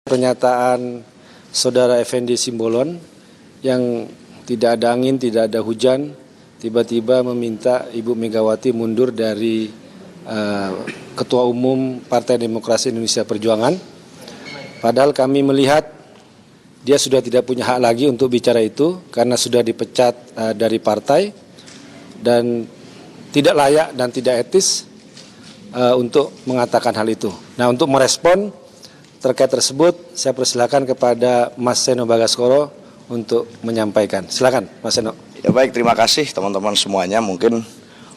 Pernyataan Saudara Effendi Simbolon yang tidak ada angin, tidak ada hujan, tiba-tiba meminta Ibu Megawati mundur dari Ketua Umum Partai Demokrasi Indonesia Perjuangan. Padahal kami melihat dia sudah tidak punya hak lagi untuk bicara itu karena sudah dipecat dari partai dan tidak layak dan tidak etis untuk mengatakan hal itu. Nah, untuk merespon terkait tersebut, saya persilakan kepada Mas Seno Bagaskoro untuk menyampaikan. Silakan, Mas Seno. Ya baik, terima kasih teman-teman semuanya. Mungkin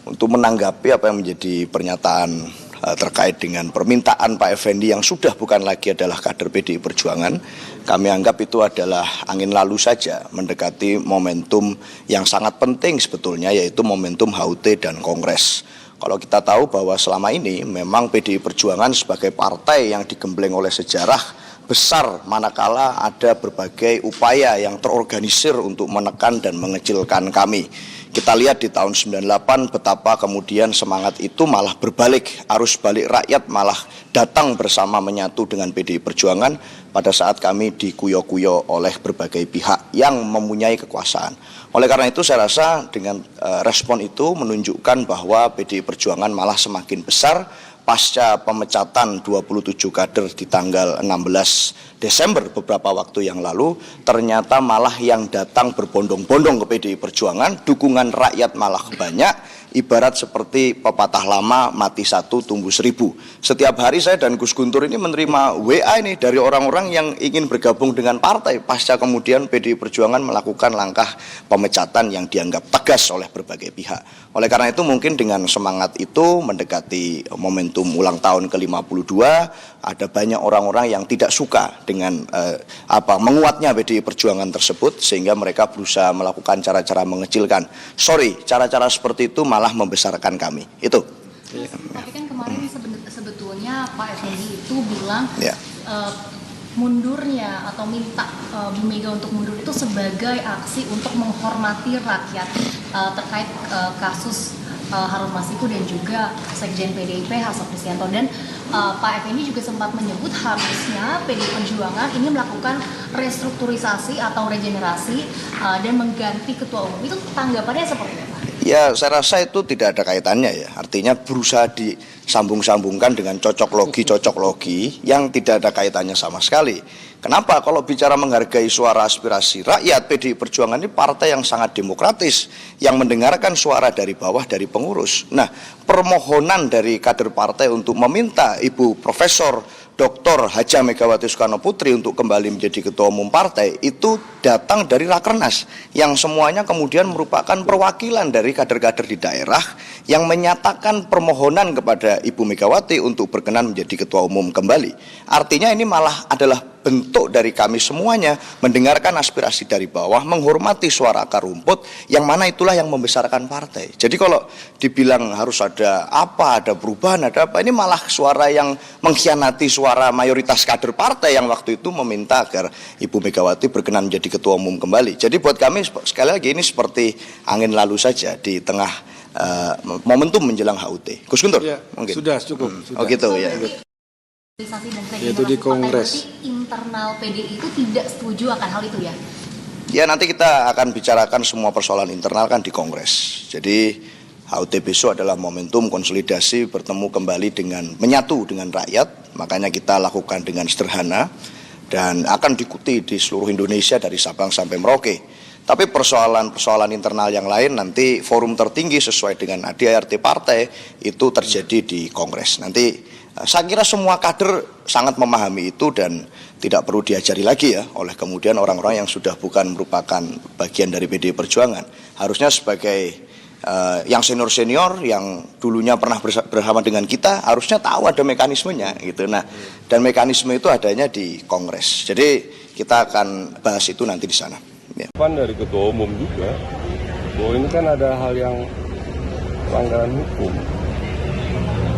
untuk menanggapi apa yang menjadi pernyataan terkait dengan permintaan Pak Effendi yang sudah bukan lagi adalah kader PDI Perjuangan, kami anggap itu adalah angin lalu saja mendekati momentum yang sangat penting sebetulnya, yaitu momentum HUT dan Kongres. Kalau kita tahu bahwa selama ini memang PDI Perjuangan sebagai partai yang digembleng oleh sejarah besar manakala ada berbagai upaya yang terorganisir untuk menekan dan mengecilkan kami. Kita lihat di tahun 98 betapa kemudian semangat itu malah berbalik, arus balik rakyat malah datang bersama menyatu dengan PDI Perjuangan pada saat kami dikuyo-kuyo oleh berbagai pihak yang mempunyai kekuasaan. Oleh karena itu saya rasa dengan respon itu menunjukkan bahwa PDI Perjuangan malah semakin besar pasca pemecatan 27 kader di tanggal 16 Desember beberapa waktu yang lalu. Ternyata malah yang datang berbondong-bondong ke PDI Perjuangan, dukungan rakyat malah banyak. Ibarat seperti pepatah lama, mati satu tumbuh seribu. Setiap hari saya dan Gus Guntur ini menerima WA ini dari orang-orang yang ingin bergabung dengan partai pasca kemudian PDI Perjuangan melakukan langkah pemecatan yang dianggap tegas oleh berbagai pihak. Oleh karena itu mungkin dengan semangat itu mendekati momentum ulang tahun ke-52, ada banyak orang-orang yang tidak suka dengan menguatnya PDI Perjuangan tersebut, sehingga mereka berusaha melakukan cara-cara mengecilkan. Sorry, cara-cara seperti itu malah membesarkan kami. Itu. Tapi kan kemarin sebetulnya Pak Effendi itu bilang mundurnya atau minta Bu Mega untuk mundur itu sebagai aksi untuk menghormati rakyat terkait kasus Harun Masiku dan juga Sekjen PDIP Hasto Kristianto. Dan Pak Effendi juga sempat menyebut harusnya PDI Perjuangan ini melakukan restrukturisasi atau regenerasi dan mengganti ketua umum. Itu tanggapannya seperti apa? Ya, saya rasa itu tidak ada kaitannya ya. Artinya berusaha disambung-sambungkan dengan cocok logi yang tidak ada kaitannya sama sekali. Kenapa? Kalau bicara menghargai suara aspirasi rakyat, PDI Perjuangan ini partai yang sangat demokratis, yang mendengarkan suara dari bawah, dari pengurus. Nah, permohonan dari kader partai untuk meminta Ibu Profesor Dr. Haja Megawati Soekarno Putri untuk kembali menjadi ketua umum partai itu datang dari Rakernas, yang semuanya kemudian merupakan perwakilan dari kader-kader di daerah yang menyatakan permohonan kepada Ibu Megawati untuk berkenan menjadi ketua umum kembali. Artinya ini malah adalah bentuk dari kami semuanya mendengarkan aspirasi dari bawah, menghormati suara akar rumput, yang mana itulah yang membesarkan partai. Jadi kalau dibilang harus ada apa, ada perubahan, ada apa, ini malah suara yang mengkhianati suara mayoritas kader partai yang waktu itu meminta agar Ibu Megawati berkenan menjadi ketua umum kembali. Jadi buat kami sekali lagi ini seperti angin lalu saja di tengah momentum menjelang HUT. Gus Guntur, ya, mungkin. Sudah cukup. Oh gitu ya. Itu di Kongres. Internal PDI itu tidak setuju akan hal itu ya? Ya, nanti kita akan bicarakan semua persoalan internal kan di Kongres. Jadi HUT besok adalah momentum konsolidasi bertemu kembali dengan menyatu dengan rakyat. Makanya kita lakukan dengan sederhana dan akan diikuti di seluruh Indonesia dari Sabang sampai Merauke. Tapi persoalan-persoalan internal yang lain nanti forum tertinggi sesuai dengan ADART partai itu terjadi di Kongres. Nanti saya kira semua kader sangat memahami itu dan tidak perlu diajari lagi ya oleh kemudian orang-orang yang sudah bukan merupakan bagian dari PDI Perjuangan. Harusnya sebagai yang senior-senior yang dulunya pernah bersama dengan kita harusnya tahu ada mekanismenya gitu. Nah, dan mekanisme itu adanya di Kongres. Jadi kita akan bahas itu nanti di sana. Ya. Dari ketua umum juga, bahwa ini kan ada hal yang pelanggaran hukum.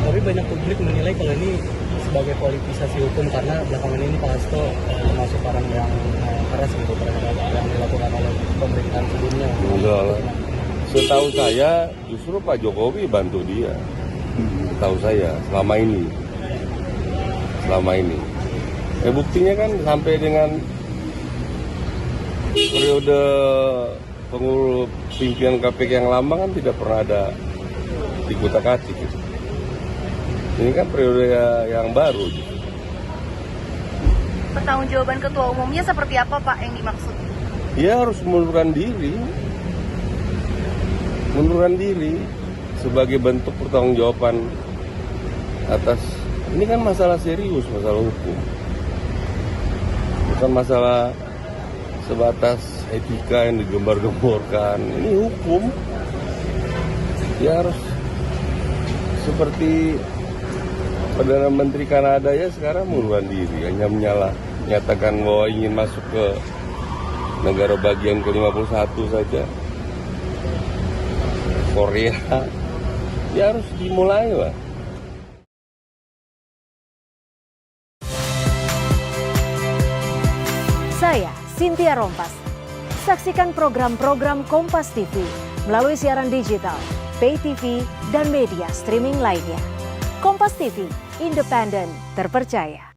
Tapi banyak publik menilai kalau ini sebagai politisasi hukum karena belakangan ini Pak Hasto termasuk orang yang keras gitu terhadap yang dilakukan oleh pemerintahan sebelumnya. Enggak lah. Setahu saya justru Pak Jokowi bantu dia. Setahu saya selama ini. Buktinya kan sampai dengan periode pengurus pimpinan KPK yang lama kan tidak pernah ada dikutak-atik gitu. Ini kan periode yang baru gitu. Pertanggungjawaban ketua umumnya seperti apa Pak yang dimaksud? Dia harus mengundurkan diri sebagai bentuk pertanggungjawaban atas, ini kan masalah serius, masalah hukum, bukan masalah sebatas etika yang digembar-gemborkan. Ini hukum. Dia harus seperti Perdana Menteri Kanada ya sekarang mengundurkan diri, hanya menyatakan bahwa ingin masuk ke negara bagian ke-51 saja. Korea, ya harus dimulai lah. Saya Cynthia Rompas. Saksikan program-program Kompas TV melalui siaran digital, pay TV, dan media streaming lainnya. Kompas TV, independen, terpercaya.